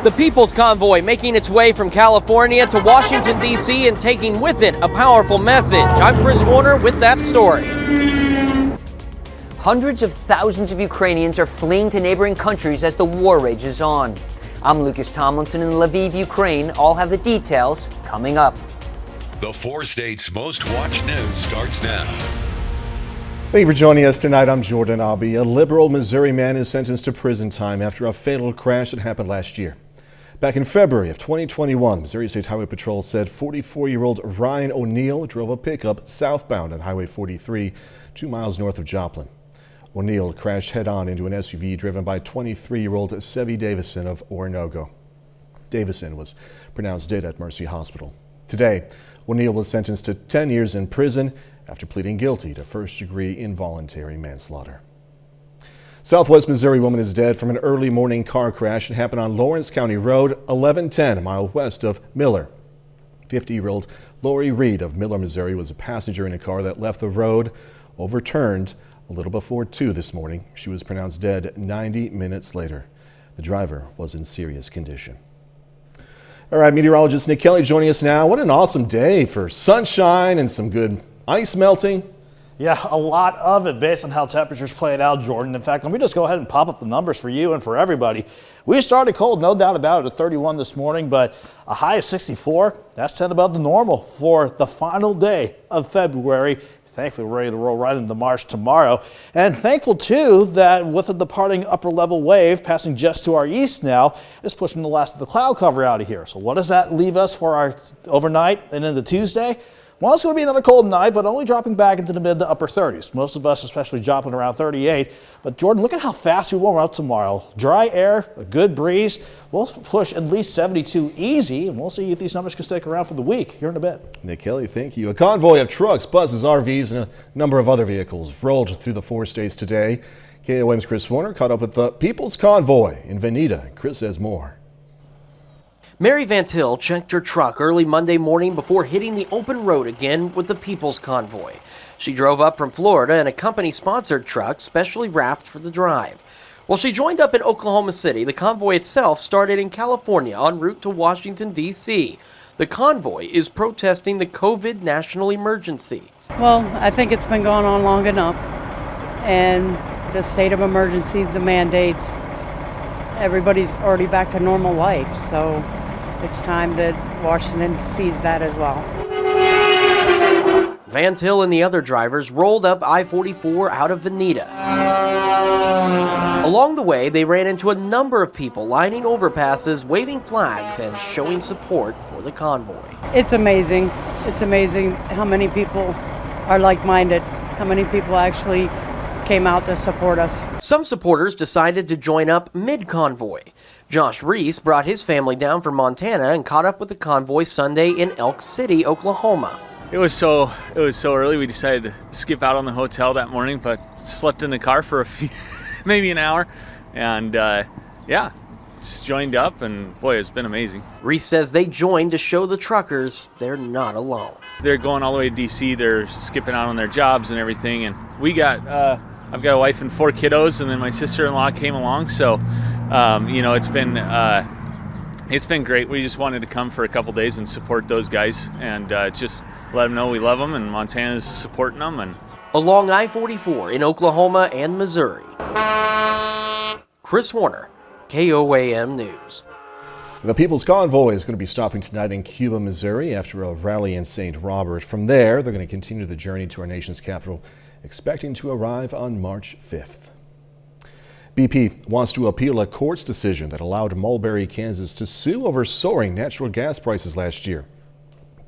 The People's Convoy making its way from California to Washington, D.C. and taking with it a powerful message. I'm Chris Warner with that story. Hundreds of thousands of Ukrainians are fleeing to neighboring countries as the war rages on. I'm Lucas Tomlinson in Lviv, Ukraine. All have the details coming up. The 4 states' most watched news starts now. Thank you for joining us tonight. I'm Jordan Abbey. A liberal Missouri man is sentenced to prison time after a fatal crash that happened last year. Back in February of 2021, Missouri State Highway Patrol said 44-year-old Ryan O'Neill drove a pickup southbound on Highway 43, 2 miles north of Joplin. O'Neill crashed head-on into an SUV driven by 23-year-old Sevy Davison of Oronogo. Davison was pronounced dead at Mercy Hospital. Today, O'Neill was sentenced to 10 years in prison after pleading guilty to first-degree involuntary manslaughter. Southwest Missouri woman is dead from an early morning car crash that happened on Lawrence County Road 1110, a mile west of Miller. 50-year-old Lori Reed of Miller, Missouri was a passenger in a car that left the road, overturned a little before 2 this morning. She was pronounced dead 90 minutes later. The driver was in serious condition. All right, meteorologist Nick Kelly joining us now. What an awesome day for sunshine and some good ice melting. Yeah, a lot of it based on how temperatures played out, Jordan. In fact, let me just go ahead and pop up the numbers for you and for everybody. We started cold, no doubt about it, at 31 this morning, but a high of 64. That's 10 above the normal for the final day of February. Thankfully, we're ready to roll right into March tomorrow. And thankful, too, that with the departing upper level wave passing just to our east now, is pushing the last of the cloud cover out of here. So what does that leave us for our overnight and into Tuesday? Well, it's going to be another cold night, but only dropping back into the mid to upper 30s. Most of us, especially dropping around 38. But Jordan, look at how fast we warm up tomorrow. Dry air, a good breeze. We'll push at least 72 easy, and we'll see if these numbers can stick around for the week here in a bit. Nick Kelly, thank you. A convoy of trucks, buses, RVs, and a number of other vehicles rolled through the 4 states today. KOM's Chris Warner caught up with the People's Convoy in Veneta. Chris says more. Mary Van Til checked her truck early Monday morning before hitting the open road again with the People's Convoy. She drove up from Florida in a company-sponsored truck specially wrapped for the drive. While she joined up in Oklahoma City, the convoy itself started in California en route to Washington, D.C. The convoy is protesting the COVID national emergency. Well, I think it's been going on long enough, and the state of emergency, the mandates, everybody's already back to normal life, so it's time that Washington sees that as well. Van Til and the other drivers rolled up I-44 out of Veneta. Along the way, they ran into a number of people lining overpasses, waving flags, and showing support for the convoy. It's amazing. It's amazing how many people are like-minded, how many people actually came out to support us. Some supporters decided to join up mid-convoy. Josh Reese brought his family down from Montana and caught up with the convoy Sunday in Elk City, Oklahoma. It was so early. We decided to skip out on the hotel that morning, but slept in the car for a few, maybe an hour, and yeah, just joined up, and boy, it's been amazing. Reese says they joined to show the truckers they're not alone. They're going all the way to DC. They're skipping out on their jobs and everything, and we got. I've got a wife and 4 kiddos, and then my sister-in-law came along. So, you know, it's been great. We just wanted to come for a couple days and support those guys, and just let them know we love them, and Montana's supporting them. And along I-44 in Oklahoma and Missouri. Chris Warner, KOAM News. The People's Convoy is going to be stopping tonight in Cuba, Missouri after a rally in St. Robert. From there, they're going to continue the journey to our nation's capital, expecting to arrive on March 5th. BP wants to appeal a court's decision that allowed Mulberry, Kansas to sue over soaring natural gas prices last year.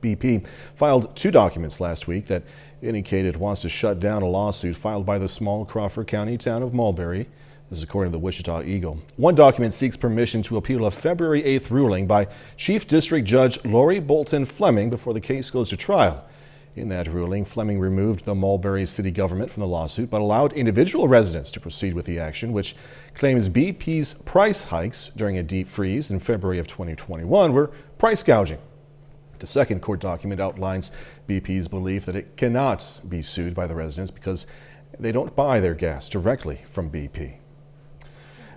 BP filed 2 documents last week that indicated it wants to shut down a lawsuit filed by the small Crawford County town of Mulberry. This is according to the Wichita Eagle. One document seeks permission to appeal a February 8th ruling by Chief District Judge Lori Bolton Fleming before the case goes to trial. In that ruling, Fleming removed the Mulberry city government from the lawsuit, but allowed individual residents to proceed with the action, which claims BP's price hikes during a deep freeze in February of 2021 were price gouging. The second court document outlines BP's belief that it cannot be sued by the residents because they don't buy their gas directly from BP.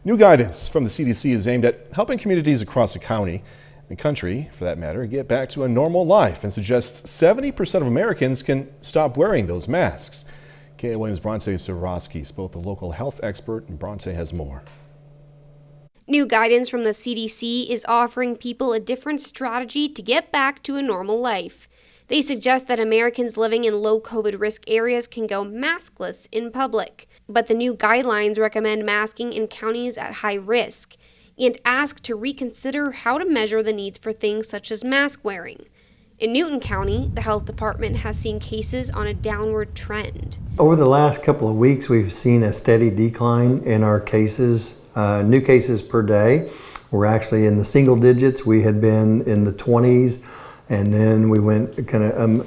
New guidance from the CDC is aimed at helping communities across the county and country, for that matter, get back to a normal life and suggests 70% of Americans can stop wearing those masks. KOM's Bronte Sorosky spoke with a local health expert, and Bronte has more. New guidance from the CDC is offering people a different strategy to get back to a normal life. They suggest that Americans living in low COVID risk areas can go maskless in public. But the new guidelines recommend masking in counties at high risk and ask to reconsider how to measure the needs for things such as mask wearing. In Newton County, the health department has seen cases on a downward trend. Over the last couple of weeks, we've seen a steady decline in our cases, new cases per day. We're actually in the single digits. We had been in the 20s, and then we went kind of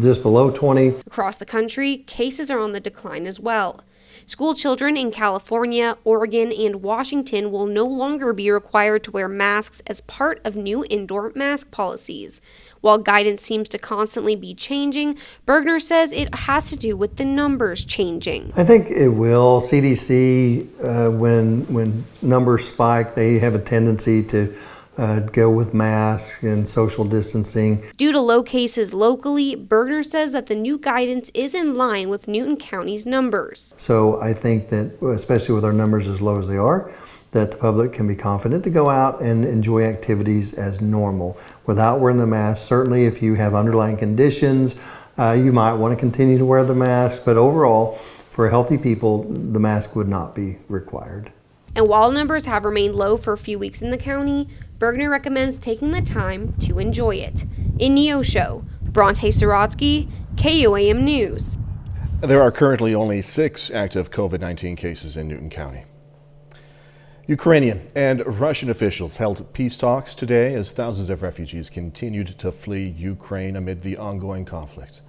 just below 20. Across the country, cases are on the decline as well. School children in California, Oregon, and Washington will no longer be required to wear masks as part of new indoor mask policies. While guidance seems to constantly be changing, Bergner says it has to do with the numbers changing. I think it will. CDC, when numbers spike, they have a tendency to go with masks and social distancing. Due to low cases locally, Bergner says that the new guidance is in line with Newton County's numbers. So I think that, especially with our numbers as low as they are, that the public can be confident to go out and enjoy activities as normal without wearing the mask. Certainly if you have underlying conditions, you might want to continue to wear the mask, but overall, for healthy people, the mask would not be required. And while numbers have remained low for a few weeks in the county, Bergner recommends taking the time to enjoy it. In Neosho, Bronte Sorotsky, KOAM News. There are currently only 6 active COVID-19 cases in Newton County. Ukrainian and Russian officials held peace talks today as thousands of refugees continued to flee Ukraine amid the ongoing conflict.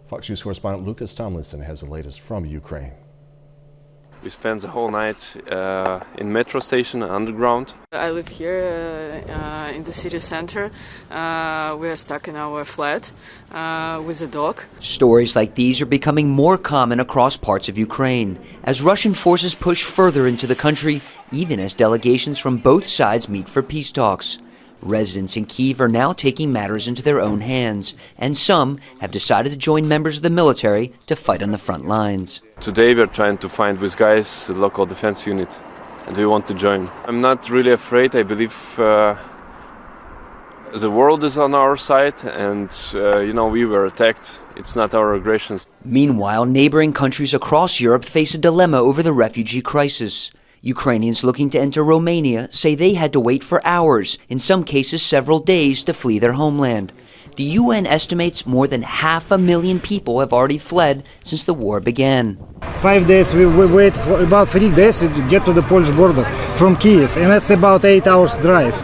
Fox News correspondent Lucas Tomlinson has the latest from Ukraine. We spent the whole night in metro station underground. I live here in the city center. We are stuck in our flat with a dog. Stories like these are becoming more common across parts of Ukraine as Russian forces push further into the country, even as delegations from both sides meet for peace talks. Residents in Kyiv are now taking matters into their own hands, and some have decided to join members of the military to fight on the front lines. Today we're trying to find with guys the local defense unit, and we want to join. I'm not really afraid. I believe the world is on our side, and we were attacked. It's not our aggressions. Meanwhile, neighboring countries across Europe face a dilemma over the refugee crisis. Ukrainians looking to enter Romania say they had to wait for hours, in some cases several days, to flee their homeland. The UN estimates more than 500,000 people have already fled since the war began. 5 days, we wait for about 3 days to get to the Polish border from Kyiv, and that's about 8 hours drive.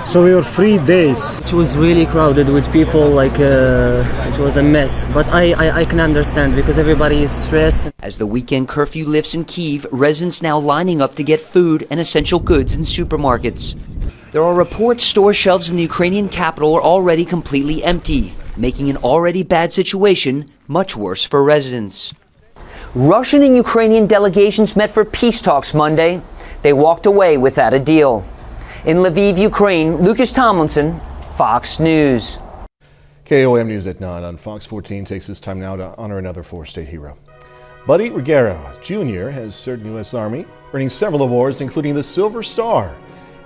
So we were 3 days. It was really crowded with people, it was a mess. But I can understand because everybody is stressed. As the weekend curfew lifts in Kyiv, residents now lining up to get food and essential goods in supermarkets. There are reports store shelves in the Ukrainian capital are already completely empty, making an already bad situation much worse for residents. Russian and Ukrainian delegations met for peace talks Monday. They walked away without a deal. In Lviv, Ukraine, Lucas Tomlinson, Fox News. KOM News at 9 on Fox 14 takes this time now to honor another 4-state hero. Buddy Riguero Jr. has served in the U.S. Army, earning several awards, including the Silver Star.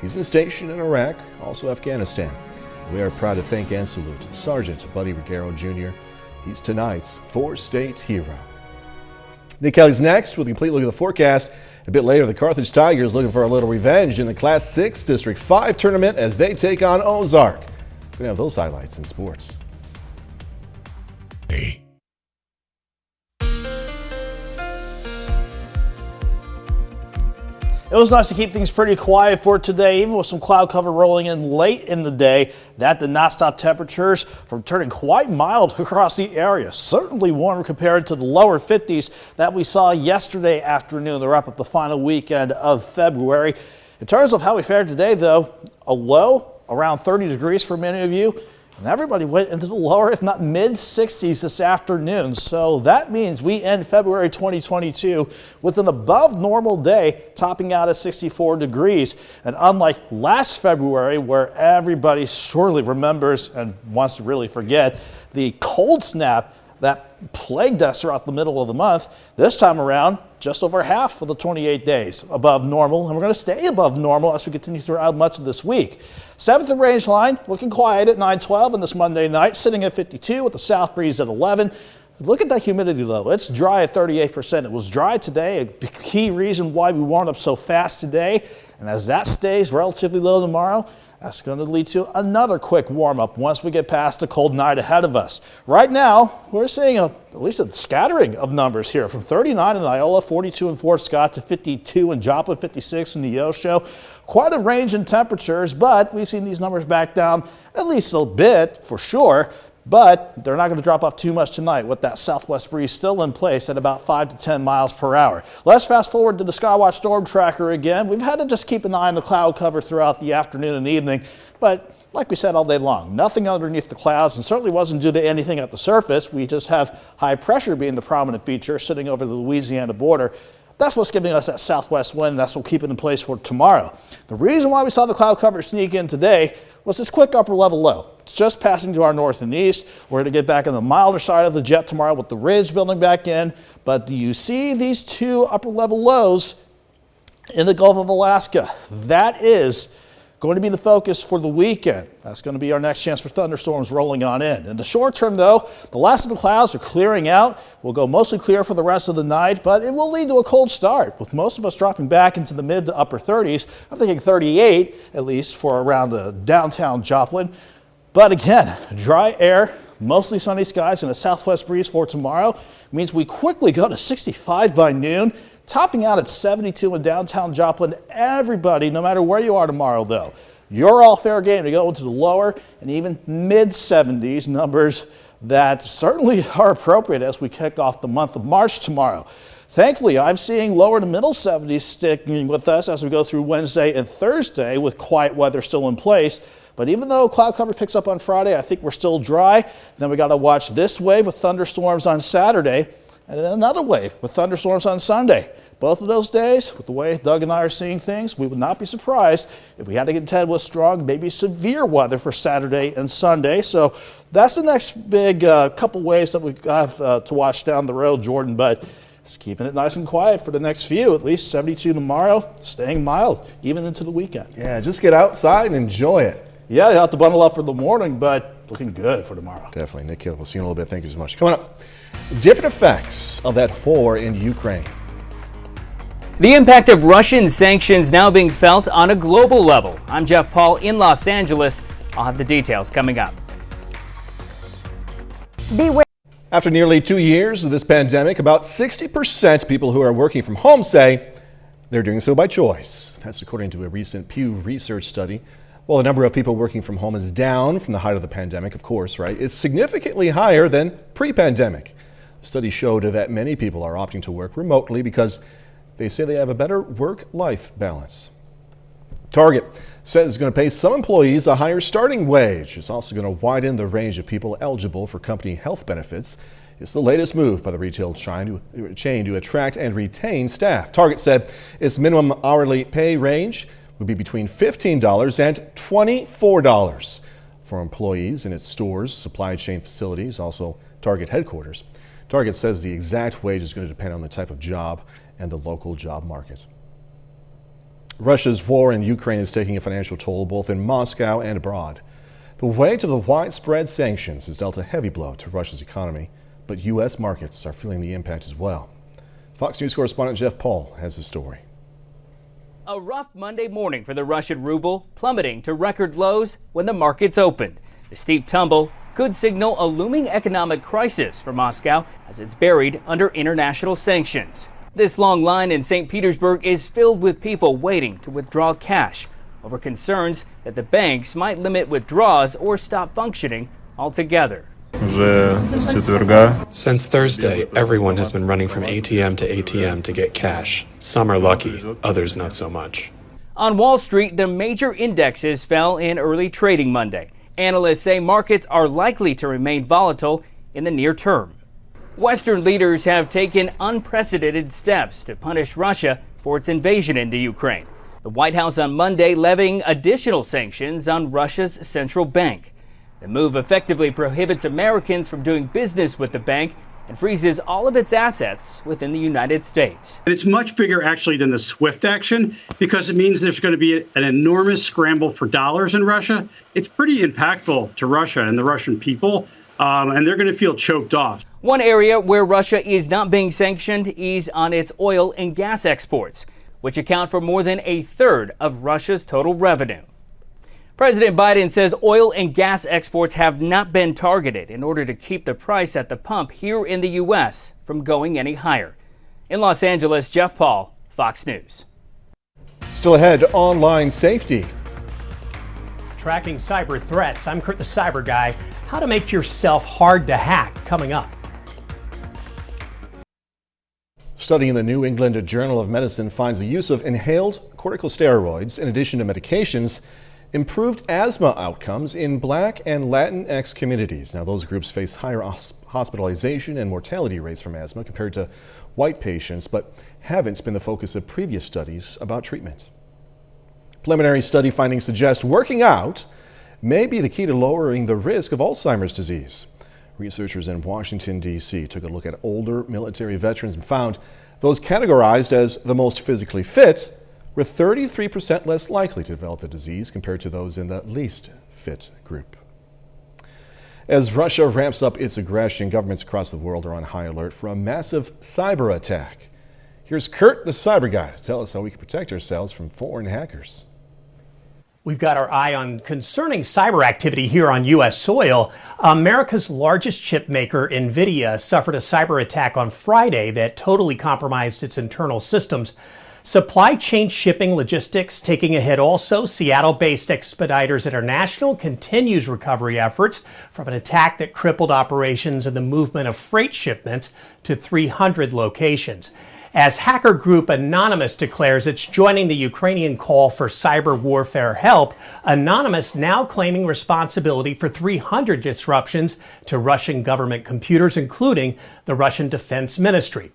He's been stationed in Iraq, also Afghanistan. We are proud to thank and salute Sergeant Buddy Riguero Jr. He's tonight's 4-state hero. Nick Kelly's next with a complete look at the forecast. A bit later, the Carthage Tigers looking for a little revenge in the Class 6 District 5 tournament as they take on Ozark. We're going to have those highlights in sports. Hey. It was nice to keep things pretty quiet for today, even with some cloud cover rolling in late in the day. That did not stop temperatures from turning quite mild across the area. Certainly warmer compared to the lower 50s that we saw yesterday afternoon to wrap up the final weekend of February. In terms of how we fared today, though, a low around 30 degrees for many of you. And everybody went into the lower, if not mid-60s this afternoon. So that means we end February 2022 with an above normal day, topping out at 64 degrees. And unlike last February, where everybody surely remembers and wants to really forget the cold snap that plagued us throughout the middle of the month, this time around, just over half of the 28 days above normal, and we're going to stay above normal as we continue throughout much of this week. 7th range line looking quiet at 912 on this Monday night, sitting at 52 with the south breeze at 11. Look at that humidity though. It's dry at 38%. It was dry today, a key reason why we warmed up so fast today. And as that stays relatively low tomorrow, that's going to lead to another quick warm-up once we get past the cold night ahead of us. Right now, we're seeing at least a scattering of numbers here, from 39 in Iola, 42 in Fort Scott, to 52 in Joplin, 56 in Neosho. Quite a range in temperatures, but we've seen these numbers back down at least a bit for sure. But they're not going to drop off too much tonight with that southwest breeze still in place at about 5 to 10 miles per hour. Let's fast forward to the Skywatch storm tracker again. We've had to just keep an eye on the cloud cover throughout the afternoon and evening, but like we said all day long, nothing underneath the clouds, and certainly wasn't due to anything at the surface. We just have high pressure being the prominent feature sitting over the Louisiana border. That's what's giving us that southwest wind. That's what will keep it in place for tomorrow. The reason why we saw the cloud cover sneak in today was this quick upper level low. It's just passing to our north and east. We're going to get back on the milder side of the jet tomorrow with the ridge building back in. But do you see these two upper level lows in the Gulf of Alaska? That is going to be the focus for the weekend. That's going to be our next chance for thunderstorms rolling on in. In the short term, though, the last of the clouds are clearing out. We'll go mostly clear for the rest of the night, but it will lead to a cold start, with most of us dropping back into the mid to upper 30s. I'm thinking 38, at least, for around the downtown Joplin. But again, dry air, mostly sunny skies, and a southwest breeze for tomorrow means we quickly go to 65 by noon. Topping out at 72 in downtown Joplin. Everybody, no matter where you are tomorrow, though, you're all fair game to go into the lower and even mid-70s, numbers that certainly are appropriate as we kick off the month of March tomorrow. Thankfully, I'm seeing lower to middle 70s sticking with us as we go through Wednesday and Thursday with quiet weather still in place. But even though cloud cover picks up on Friday, I think we're still dry. Then we got to watch this wave with thunderstorms on Saturday, and then another wave with thunderstorms on Sunday. Both of those days, with the way Doug and I are seeing things, we would not be surprised if we had to contend with strong, maybe severe weather for Saturday and Sunday. So that's the next big couple ways that we've got to watch down the road, Jordan. But just keeping it nice and quiet for the next few, at least 72 tomorrow, staying mild even into the weekend. Yeah, just get outside and enjoy it. Yeah, you have to bundle up for the morning, but looking good for tomorrow. Definitely. Nick Hill, we'll see you in a little bit. Thank you so much. Coming up, different effects of that war in Ukraine. The impact of Russian sanctions now being felt on a global level. I'm Jeff Paul in Los Angeles. I'll have the details coming up. Beware. After nearly 2 years of this pandemic, about 60% of people who are working from home say they're doing so by choice. That's according to a recent Pew Research study. While the number of people working from home is down from the height of the pandemic, of course, right, it's significantly higher than pre-pandemic. The study showed that many people are opting to work remotely because they say they have a better work-life balance. Target says it's going to pay some employees a higher starting wage. It's also going to widen the range of people eligible for company health benefits. It's the latest move by the retail chain to attract and retain staff. Target said its minimum hourly pay range would be between $15 and $24 for employees in its stores, supply chain facilities, also Target headquarters. Target says the exact wage is going to depend on the type of job and the local job market. Russia's war in Ukraine is taking a financial toll both in Moscow and abroad. The weight of the widespread sanctions has dealt a heavy blow to Russia's economy, but U.S. markets are feeling the impact as well. Fox News correspondent Jeff Paul has the story. A rough Monday morning for the Russian ruble, plummeting to record lows when the markets opened. The steep tumble could signal a looming economic crisis for Moscow as it's buried under international sanctions. This long line in St. Petersburg is filled with people waiting to withdraw cash over concerns that the banks might limit withdrawals or stop functioning altogether. Since Thursday, everyone has been running from ATM to ATM to get cash. Some are lucky, others not so much. On Wall Street, the major indexes fell in early trading Monday. Analysts say markets are likely to remain volatile in the near term. Western leaders have taken unprecedented steps to punish Russia for its invasion into Ukraine. The White House on Monday levying additional sanctions on Russia's central bank. The move effectively prohibits Americans from doing business with the bank and freezes all of its assets within the United States. It's much bigger actually than the SWIFT action because it means there's going to be an enormous scramble for dollars in Russia. It's pretty impactful to Russia and the Russian people, and they're going to feel choked off. One area where Russia is not being sanctioned is on its oil and gas exports, which account for more than a third of Russia's total revenue. President Biden says oil and gas exports have not been targeted in order to keep the price at the pump here in the U.S. from going any higher. In Los Angeles, Jeff Paul, Fox News. Still ahead, online safety. Tracking cyber threats. I'm Kurt the Cyber Guy. How to make yourself hard to hack coming up. Study in the New England Journal of Medicine finds the use of inhaled corticosteroids in addition to medications improved asthma outcomes in Black and Latinx communities. Now, those groups face higher hospitalization and mortality rates from asthma compared to white patients, but haven't been the focus of previous studies about treatment. Preliminary study findings suggest working out may be the key to lowering the risk of Alzheimer's disease. Researchers in Washington, D.C. took a look at older military veterans and found those categorized as the most physically fit were 33% less likely to develop the disease compared to those in the least fit group. As Russia ramps up its aggression, governments across the world are on high alert for a massive cyber attack. Here's Kurt, the Cyber Guy, to tell us how we can protect ourselves from foreign hackers. We've got our eye on concerning cyber activity here on U.S. soil. America's largest chip maker, NVIDIA, suffered a cyber attack on Friday that totally compromised its internal systems. Supply chain shipping logistics taking a hit also. Seattle-based Expeditors International continues recovery efforts from an attack that crippled operations and the movement of freight shipments to 300 locations. As hacker group Anonymous declares it's joining the Ukrainian call for cyber warfare help, Anonymous now claiming responsibility for 300 disruptions to Russian government computers, including the Russian Defense Ministry.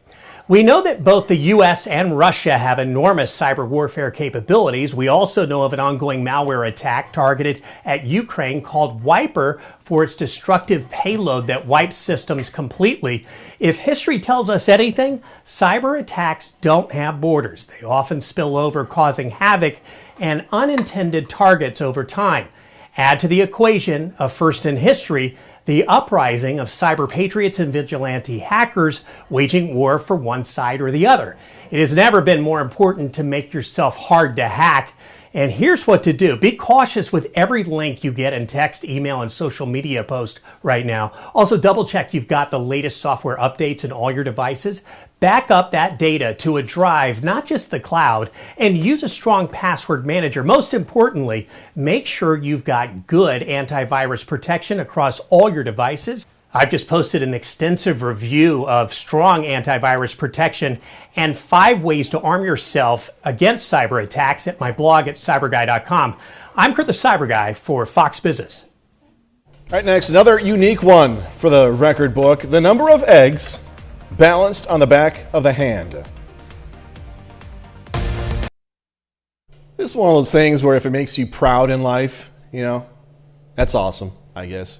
We know that both the U.S. and Russia have enormous cyber warfare capabilities. We also know of an ongoing malware attack targeted at Ukraine called Wiper for its destructive payload that wipes systems completely. If history tells us anything, cyber attacks don't have borders. They often spill over, causing havoc and unintended targets over time. Add to the equation, a first in history, the uprising of cyber patriots and vigilante hackers waging war for one side or the other. It has never been more important to make yourself hard to hack. And here's what to do. Be cautious with every link you get in text, email, and social media post right now. Also, double check you've got the latest software updates in all your devices. Back up that data to a drive, not just the cloud, and use a strong password manager. Most importantly, make sure you've got good antivirus protection across all your devices. I've just posted an extensive review of strong antivirus protection and 5 ways to arm yourself against cyber attacks at my blog at cyberguy.com. I'm Kurt the Cyber Guy for Fox Business. All right, next, another unique one for the record book. The number of eggs balanced on the back of the hand. This is one of those things where if it makes you proud in life, you know, that's awesome, I guess.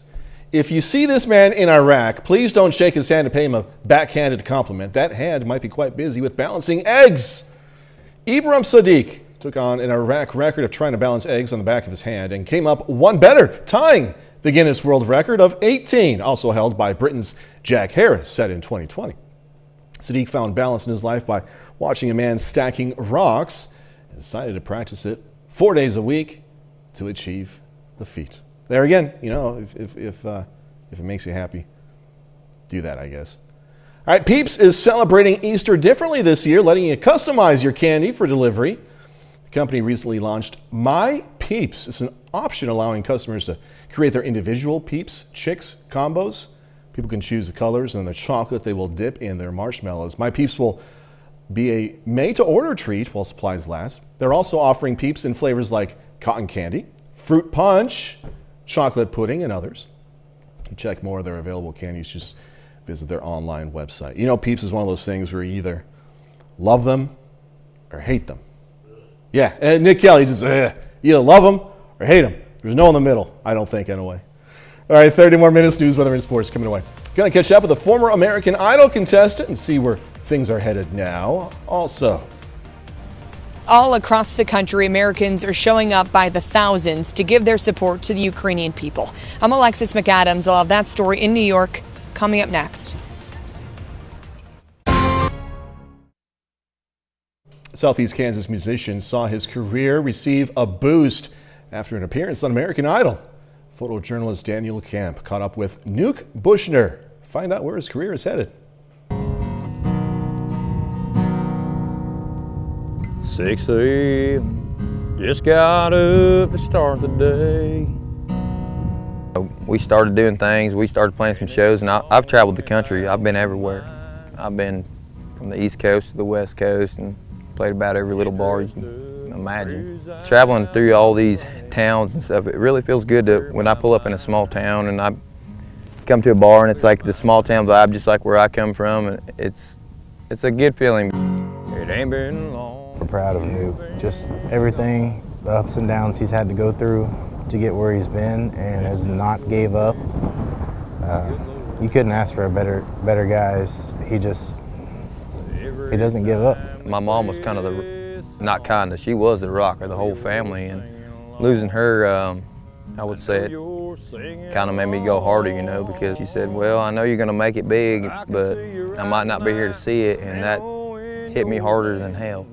If you see this man in Iraq, please don't shake his hand to pay him a backhanded compliment. That hand might be quite busy with balancing eggs. Ibram Sadiq took on an Iraq record of trying to balance eggs on the back of his hand and came up one better, tying the Guinness World Record of 18, also held by Britain's Jack Harris, set in 2020. Sadiq found balance in his life by watching a man stacking rocks and decided to practice it 4 days a week to achieve the feat. There again, you know, if it makes you happy, do that, I guess. All right, Peeps is celebrating Easter differently this year, letting you customize your candy for delivery. The company recently launched My Peeps. It's an option allowing customers to create their individual Peeps Chicks combos. People can choose the colors and the chocolate they will dip in their marshmallows. My Peeps will be a made-to-order treat while supplies last. They're also offering Peeps in flavors like cotton candy, fruit punch, chocolate pudding, and others. To check more of their available candies, just visit their online website. You know, Peeps is one of those things where you either love them or hate them. Yeah, and Nick Kelly just, you either love them or hate them. There's no in the middle, I don't think, anyway. All right, 30 more minutes, news, weather, and sports coming away. Going to catch up with a former American Idol contestant and see where things are headed now. Also, all across the country, Americans are showing up by the thousands to give their support to the Ukrainian people. I'm Alexis McAdams. I'll have that story in New York coming up next. Southeast Kansas musician saw his career receive a boost after an appearance on American Idol. Photojournalist Daniel Camp caught up with Nuke Bushner. Find out where his career is headed. 6 a.m. Just got up to start the day. We started doing things. We started playing some shows, and I've traveled the country. I've been everywhere. I've been from the East Coast to the West Coast and played about every little bar you can imagine. Traveling through all these towns and stuff, it really feels good to when I pull up in a small town and I come to a bar and it's like the small town vibe, just like where I come from. And it's a good feeling. It ain't been long. We're proud of Nuke. Just everything, the ups and downs he's had to go through to get where he's been and has not gave up. You couldn't ask for a better guys. He doesn't give up. My mom was kind of she was the rock of the whole family, and losing her, I would say it kind of made me go harder, you know, because she said, well, I know you're gonna make it big, but I might not be here to see it, and that hit me harder than hell.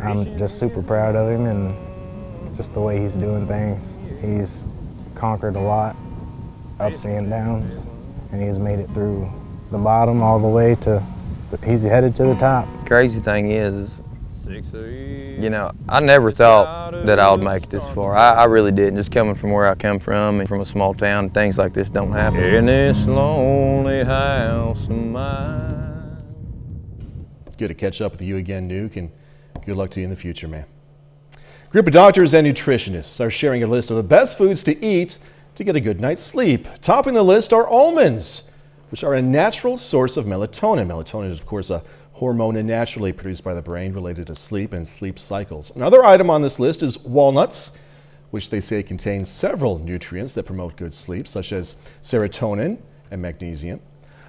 I'm just super proud of him and just the way he's doing things. He's conquered a lot, ups and downs, and he's made it through the bottom all the way to, he's headed to the top. Crazy thing is, you know, I never thought that I would make it this far. I really didn't, just coming from where I come from and from a small town, things like this don't happen. In this lonely house of mine. Good to catch up with you again, Nuke, and good luck to you in the future, man. A group of doctors and nutritionists are sharing a list of the best foods to eat to get a good night's sleep. Topping the list are almonds, which are a natural source of melatonin. Melatonin is, of course, a hormone naturally produced by the brain related to sleep and sleep cycles. Another item on this list is walnuts, which they say contain several nutrients that promote good sleep, such as serotonin and magnesium.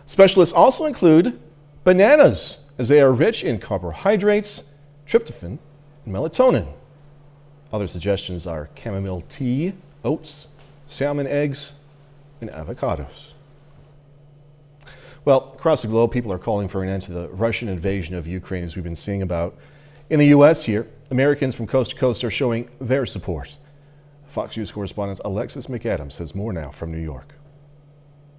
Specialists also include bananas, as they are rich in carbohydrates, tryptophan, and melatonin. Other suggestions are chamomile tea, oats, salmon eggs, and avocados. Well, across the globe, people are calling for an end to the Russian invasion of Ukraine, as we've been seeing about. In the U.S. here, Americans from coast to coast are showing their support. Fox News correspondent Alexis McAdams has more now from New York.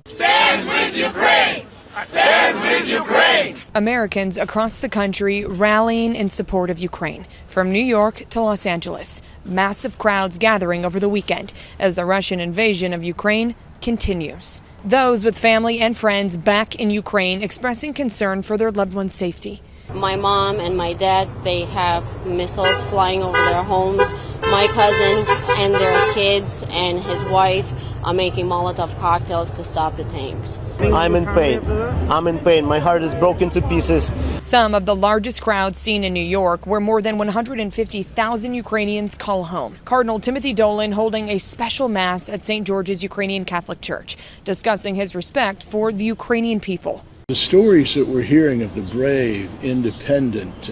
Stand with Ukraine! Stand with Ukraine! Americans across the country rallying in support of Ukraine. From New York to Los Angeles, massive crowds gathering over the weekend as the Russian invasion of Ukraine continues. Those with family and friends back in Ukraine expressing concern for their loved ones' safety. My mom and my dad, they have missiles flying over their homes. My cousin and their kids and his wife are making Molotov cocktails to stop the tanks. I'm in pain. I'm in pain. My heart is broken to pieces. Some of the largest crowds seen in New York, where more than 150,000 Ukrainians call home. Cardinal Timothy Dolan holding a special mass at St. George's Ukrainian Catholic Church, discussing his respect for the Ukrainian people. The stories that we're hearing of the brave, independent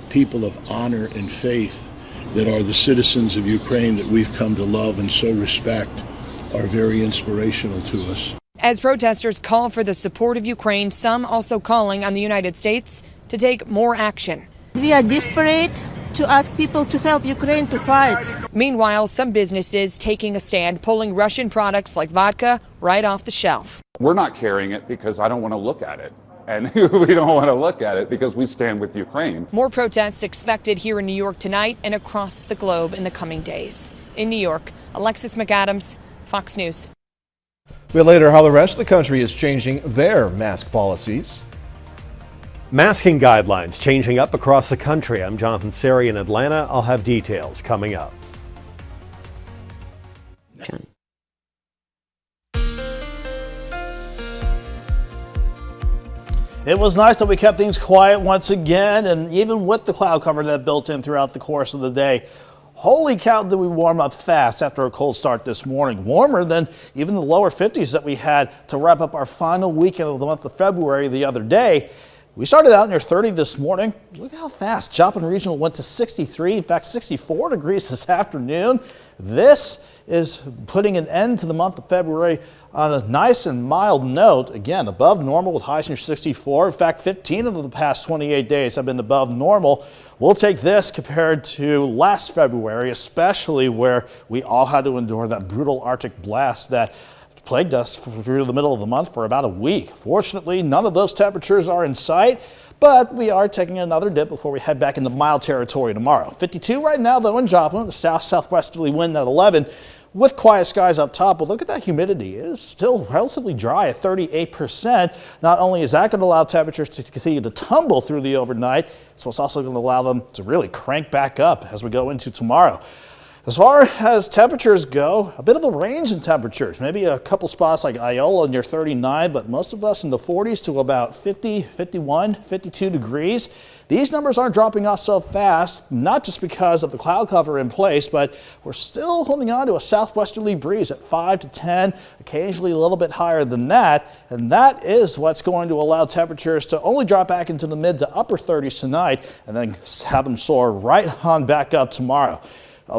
people of honor and faith that are the citizens of Ukraine that we've come to love and so respect are very inspirational to us. As protesters call for the support of Ukraine, some also calling on the United States to take more action. We are desperate to ask people to help Ukraine to fight. Meanwhile, some businesses taking a stand, pulling Russian products like vodka right off the shelf. We're not carrying it because I don't want to look at it. And we don't want to look at it because we stand with Ukraine. More protests expected here in New York tonight and across the globe in the coming days. In New York, Alexis McAdams, Fox News. A bit later, how the rest of the country is changing their mask policies. Masking guidelines changing up across the country. I'm Jonathan Seri in Atlanta. I'll have details coming up. It was nice that we kept things quiet once again, and even with the cloud cover that built in throughout the course of the day, holy cow, did we warm up fast after a cold start this morning. Warmer than even the lower 50s that we had to wrap up our final weekend of the month of February the other day. We started out near 30 this morning. Look how fast Joplin Regional went to 63, in fact 64 degrees this afternoon. This is putting an end to the month of February on a nice and mild note. Again, above normal with highs near 64. In fact, 15 of the past 28 days have been above normal. We'll take this compared to last February, especially where we all had to endure that brutal Arctic blast that plagued us through the middle of the month for about a week. Fortunately, none of those temperatures are in sight, but we are taking another dip before we head back into mild territory tomorrow. 52 right now, though, in Joplin, the south-southwesterly wind at 11 with quiet skies up top. But look at that humidity. It is still relatively dry at 38%. Not only is that going to allow temperatures to continue to tumble through the overnight, so it's also going to allow them to really crank back up as we go into tomorrow. As far as temperatures go, a bit of a range in temperatures. Maybe a couple spots like Iola near 39, but most of us in the 40s to about 50, 51, 52 degrees. These numbers aren't dropping off so fast, not just because of the cloud cover in place, but we're still holding on to a southwesterly breeze at 5 to 10, occasionally a little bit higher than that. And that is what's going to allow temperatures to only drop back into the mid to upper 30s tonight and then have them soar right on back up tomorrow.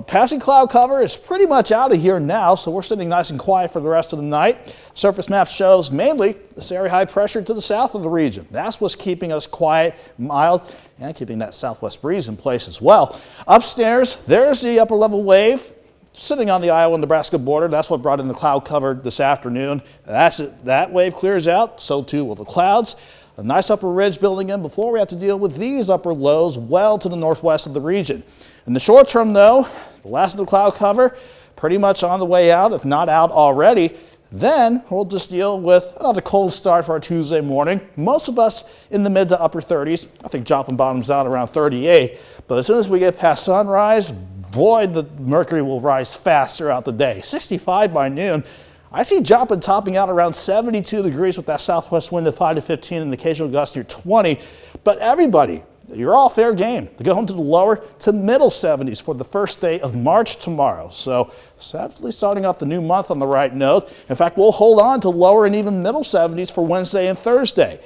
Passing cloud cover is pretty much out of here now, so we're sitting nice and quiet for the rest of the night. Surface map shows mainly this area high pressure to the south of the region. That's what's keeping us quiet, mild, and keeping that southwest breeze in place as well. Upstairs, there's the upper level wave sitting on the Iowa-Nebraska border. That's what brought in the cloud cover this afternoon. That's it. That wave clears out, so too will the clouds. A nice upper ridge building in before we have to deal with these upper lows well to the northwest of the region. In the short term, though, the last of the cloud cover pretty much on the way out, if not out already. Then we'll just deal with another cold start for our Tuesday morning. Most of us in the mid to upper 30s. I think Joplin bottoms out around 38. But as soon as we get past sunrise, boy, the mercury will rise fast throughout the day. 65 by noon. I see Joplin topping out around 72 degrees with that southwest wind of 5 to 15 and occasional gust near 20. But everybody, you're all fair game to go home to the lower to middle 70s for the first day of March tomorrow. So sadly starting off the new month on the right note. In fact, we'll hold on to lower and even middle 70s for Wednesday and Thursday.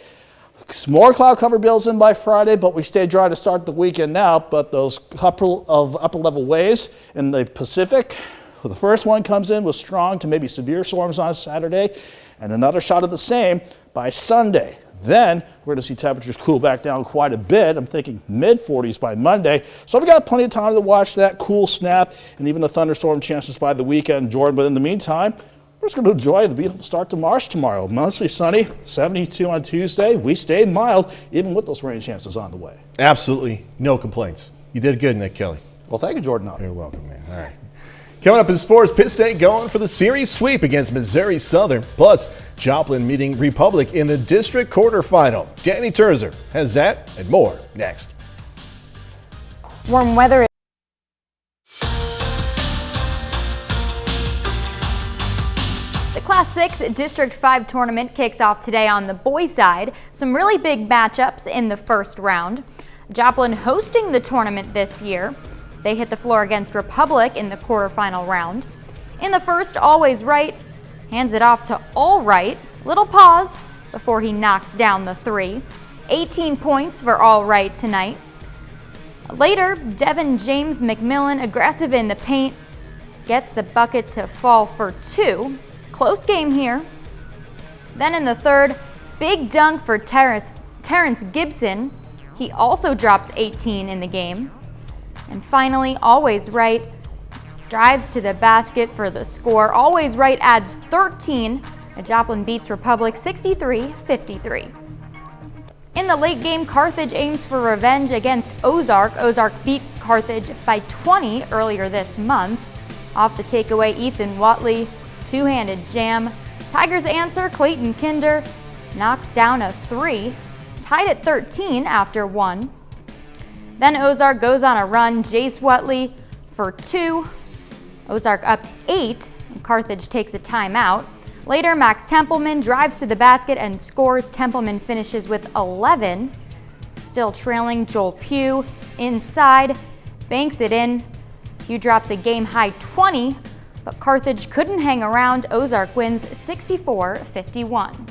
More cloud cover builds in by Friday, but we stay dry to start the weekend now. But those couple of upper level waves in the Pacific, the first one comes in with strong to maybe severe storms on Saturday, and another shot of the same by Sunday. Then we're going to see temperatures cool back down quite a bit. I'm thinking mid 40s by Monday. So we've got plenty of time to watch that cool snap and even the thunderstorm chances by the weekend, Jordan. But in the meantime, we're just going to enjoy the beautiful start to March tomorrow. Mostly sunny, 72 on Tuesday. We stayed mild, even with those rain chances on the way. Absolutely no complaints. You did good, Nick Kelly. Well, thank you, Jordan. You're welcome, man. All right. Coming up in sports, Pitt State going for the series sweep against Missouri Southern. Plus, Joplin meeting Republic in the district quarterfinal. Danny Terzer has that and more next. Warm weather. The Class 6 District 5 tournament kicks off today on the boys' side. Some really big matchups in the first round. Joplin hosting the tournament this year. They hit the floor against Republic in the quarterfinal round. In the first, Always Right hands it off to All Right. Little pause before he knocks down the three. 18 points for All Right tonight. Later, Devin James McMillan, aggressive in the paint, gets the bucket to fall for two. Close game here. Then in the third, big dunk for Terrence Gibson. He also drops 18 in the game. And finally, Always Right drives to the basket for the score. Always Right adds 13. And Joplin beats Republic 63-53. In the late game, Carthage aims for revenge against Ozark. Ozark beat Carthage by 20 earlier this month. Off the takeaway, Ethan Watley, two-handed jam. Tigers answer, Clayton Kinder knocks down a three. Tied at 13 after one. Then Ozark goes on a run. Jace Watley for two. Ozark up 8. Carthage takes a timeout. Later, Max Templeman drives to the basket and scores. Templeman finishes with 11. Still trailing, Joel Pugh inside, banks it in. Pugh drops a game-high 20, but Carthage couldn't hang around. Ozark wins 64-51.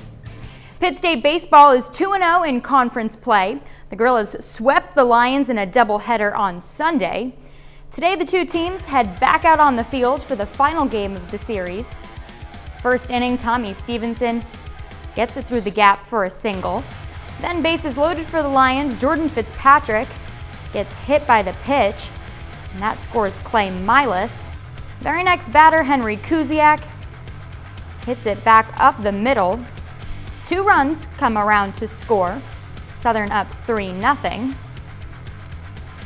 Pitt State baseball is 2-0 in conference play. The Gorillas swept the Lions in a doubleheader on Sunday. Today, the two teams head back out on the field for the final game of the series. First inning, Tommy Stevenson gets it through the gap for a single. Then bases loaded for the Lions, Jordan Fitzpatrick gets hit by the pitch, and that scores Clay Milas. Very next batter, Henry Kuziak, hits it back up the middle. 2 runs come around to score. Southern up 3-0.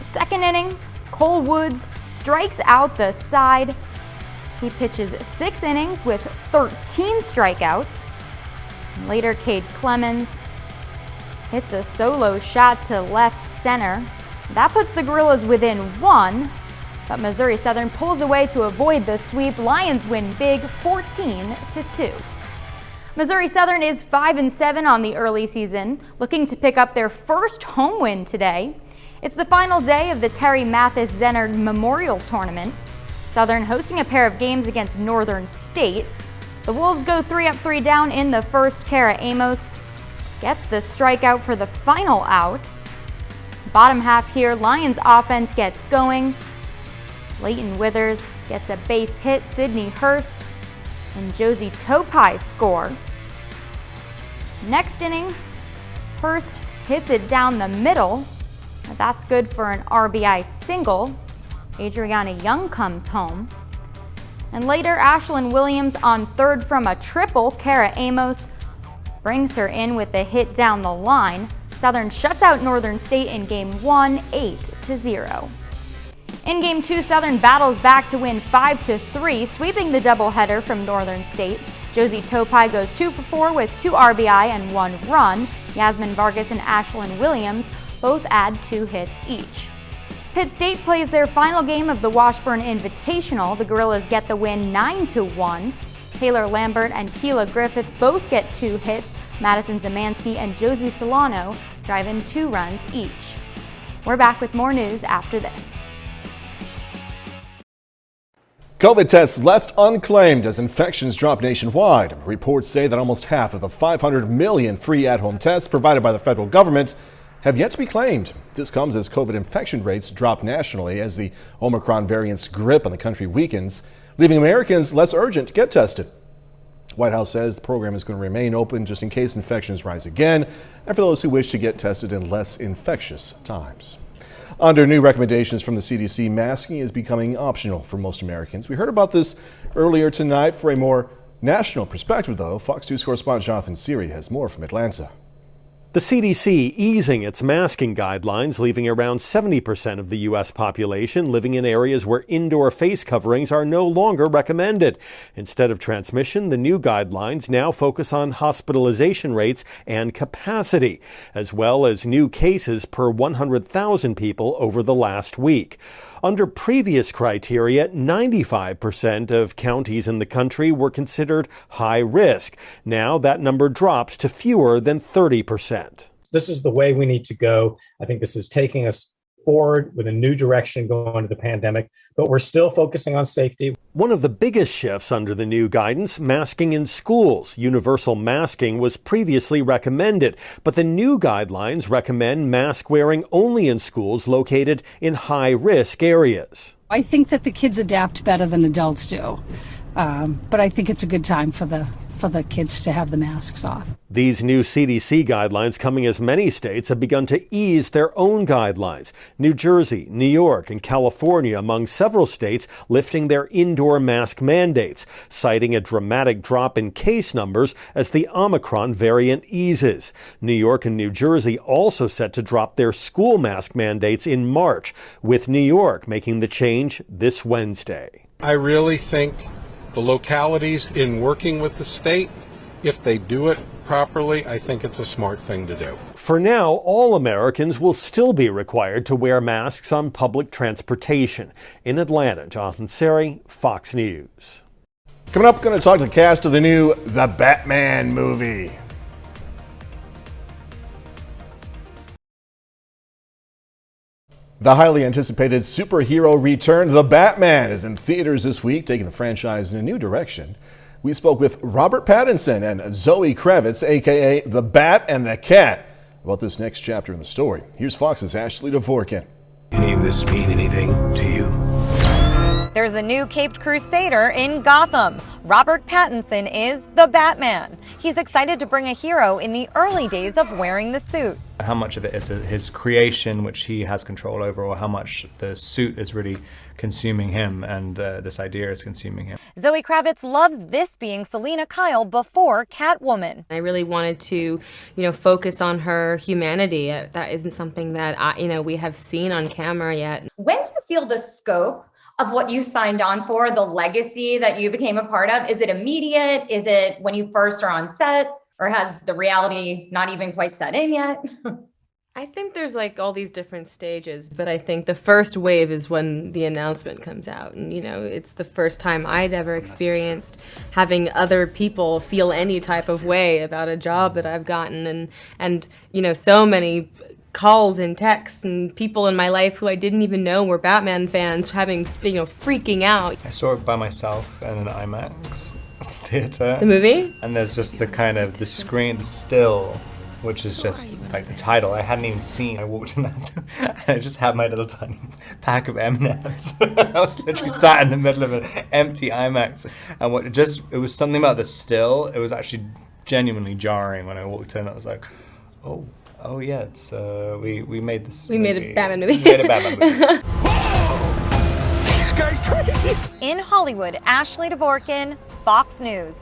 Second inning, Cole Woods strikes out the side. He pitches 6 innings with 13 strikeouts. And later, Cade Clemens hits a solo shot to left center. That puts the Gorillas within 1, but Missouri Southern pulls away to avoid the sweep. Lions win big 14-2. Missouri Southern is 5-7 on the early season, looking to pick up their first home win today. It's the final day of the Terry Mathis Zenner Memorial Tournament. Southern hosting a pair of games against Northern State. The Wolves go 3 up, 3 down in the first. Kara Amos gets the strikeout for the final out. Bottom half here, Lions offense gets going. Leighton Withers gets a base hit. Sydney Hurst and Josie Topai score. Next inning, Hurst hits it down the middle. That's good for an RBI single. Adriana Young comes home. And later, Ashlyn Williams on third from a triple. Kara Amos brings her in with a hit down the line. Southern shuts out Northern State in Game 1, 8-0. In Game 2, Southern battles back to win 5-3, sweeping the doubleheader from Northern State. Josie Topai goes 2 for 4 with 2 RBI and 1 run. Yasmin Vargas and Ashlyn Williams both add 2 hits each. Pitt State plays their final game of the Washburn Invitational. The Gorillas get the win 9-1. Taylor Lambert and Keela Griffith both get 2 hits. Madison Zamansky and Josie Solano drive in 2 runs each. We're back with more news after this. COVID tests left unclaimed as infections drop nationwide. Reports say that almost half of the 500 million free at-home tests provided by the federal government have yet to be claimed. This comes as COVID infection rates drop nationally as the Omicron variant's grip on the country weakens, leaving Americans less urgent to get tested. White House says the program is going to remain open just in case infections rise again and for those who wish to get tested in less infectious times. Under new recommendations from the CDC, masking is becoming optional for most Americans. We heard about this earlier tonight. For a more national perspective, though, Fox News correspondent Jonathan Siri has more from Atlanta. The CDC easing its masking guidelines, leaving around 70% of the U.S. population living in areas where indoor face coverings are no longer recommended. Instead of transmission, the new guidelines now focus on hospitalization rates and capacity, as well as new cases per 100,000 people over the last week. Under previous criteria, 95% of counties in the country were considered high risk. Now that number drops to fewer than 30%. This is the way we need to go. I think this is taking us forward with a new direction going into the pandemic, but we're still focusing on safety. One of the biggest shifts under the new guidance, masking in schools. Universal masking was previously recommended, but the new guidelines recommend mask wearing only in schools located in high-risk areas. I think that the kids adapt better than adults do, but I think it's a good time for the kids to have the masks off. These new CDC guidelines coming as many states have begun to ease their own guidelines. New Jersey, New York, and California among several states lifting their indoor mask mandates, citing a dramatic drop in case numbers as the Omicron variant eases. New York and New Jersey also set to drop their school mask mandates in March, with New York making the change this Wednesday. I really think the localities, in working with the state, if they do it properly, I think it's a smart thing to do. For now, all Americans will still be required to wear masks on public transportation. In Atlanta, Jonathan Seri, Fox News. Coming up, going to talk to the cast of the new The Batman movie. The highly anticipated superhero return, The Batman, is in theaters this week, taking the franchise in a new direction. We spoke with Robert Pattinson and Zoe Kravitz, aka The Bat and the Cat, about this next chapter in the story. Here's Fox's Ashley Dvorkin. Any of this mean anything to you? There's a new caped crusader in Gotham. Robert Pattinson is the Batman. He's excited to bring a hero in the early days of wearing the suit. How much of it is his creation, which he has control over, or how much the suit is really consuming him and this idea is consuming him. Zoe Kravitz loves this being Selena Kyle before Catwoman. I really wanted to, focus on her humanity. That isn't something that we have seen on camera yet. When do you feel the scope of what you signed on for, the legacy that you became a part of? Is it immediate? Is it when you first are on set? Or has the reality not even quite set in yet? I think there's all these different stages, but I think the first wave is when the announcement comes out. And, it's the first time I'd ever experienced having other people feel any type of way about a job that I've gotten. And so many calls and texts and people in my life who I didn't even know were Batman fans freaking out. I saw it by myself in an IMAX theater. The movie? And there's just the screen, the still, which is just like the title I hadn't even seen. I walked in that and I just had my little tiny pack of M&Ms. I was literally sat in the middle of an empty IMAX. And it was something about the still. It was actually genuinely jarring when I walked in. I was like, oh yeah, it's we made this. We made a Batman movie. We made a Batman movie. This guy's crazy. In Hollywood, Ashley Dvorkin, Fox News.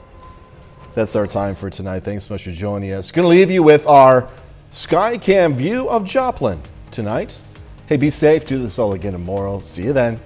That's our time for tonight. Thanks so much for joining us. Going to leave you with our Skycam view of Joplin tonight. Hey, be safe. Do this all again tomorrow. See you then.